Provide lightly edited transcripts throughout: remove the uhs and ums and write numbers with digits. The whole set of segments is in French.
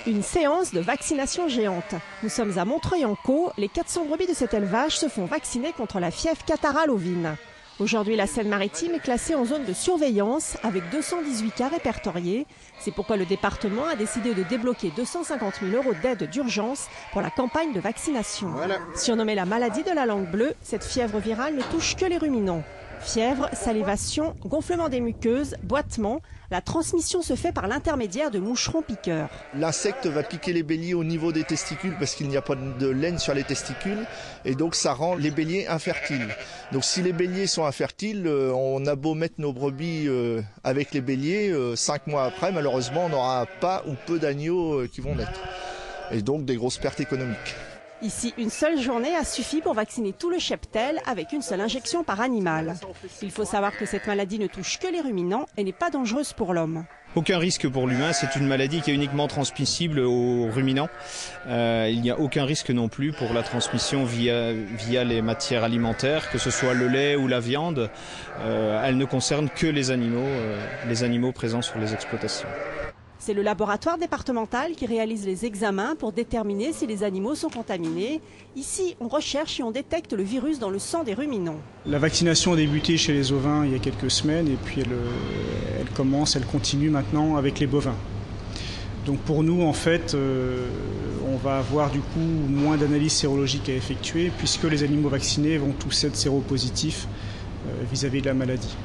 Une séance de vaccination géante. Nous sommes à Montreuil-en-Caux. Les 400 brebis de cet élevage se font vacciner contre la fièvre catarrhale ovine. Aujourd'hui, la Seine-Maritime est classée en zone de surveillance avec 218 cas répertoriés. C'est pourquoi le département a décidé de débloquer 250 000 € d'aide d'urgence pour la campagne de vaccination. Voilà. Surnommée la maladie de la langue bleue, cette fièvre virale ne touche que les ruminants. Fièvre, salivation, gonflement des muqueuses, boitement. La transmission se fait par l'intermédiaire de moucherons piqueurs. L'insecte va piquer les béliers au niveau des testicules parce qu'il n'y a pas de laine sur les testicules et donc ça rend les béliers infertiles. Donc si les béliers sont infertiles, on a beau mettre nos brebis avec les béliers, 5 mois après, malheureusement, on n'aura pas ou peu d'agneaux qui vont naître. Et donc des grosses pertes économiques. Ici, une seule journée a suffi pour vacciner tout le cheptel avec une seule injection par animal. Il faut savoir que cette maladie ne touche que les ruminants et n'est pas dangereuse pour l'homme. Aucun risque pour l'humain, c'est une maladie qui est uniquement transmissible aux ruminants. Il n'y a aucun risque non plus pour la transmission via les matières alimentaires, que ce soit le lait ou la viande. Elle ne concerne que les animaux présents sur les exploitations. C'est le laboratoire départemental qui réalise les examens pour déterminer si les animaux sont contaminés. Ici, on recherche et on détecte le virus dans le sang des ruminants. La vaccination a débuté chez les ovins il y a quelques semaines et puis elle continue maintenant avec les bovins. Donc pour nous, en fait, on va avoir du coup moins d'analyses sérologiques à effectuer puisque les animaux vaccinés vont tous être séropositifs vis-à-vis de la maladie.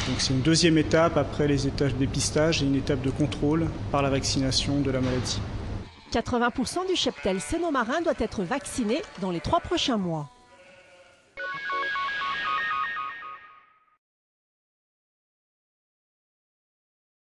Donc c'est une deuxième étape après les étapes de dépistage et une étape de contrôle par la vaccination de la maladie. 80% du cheptel sénomarin doit être vacciné dans les 3 prochains mois.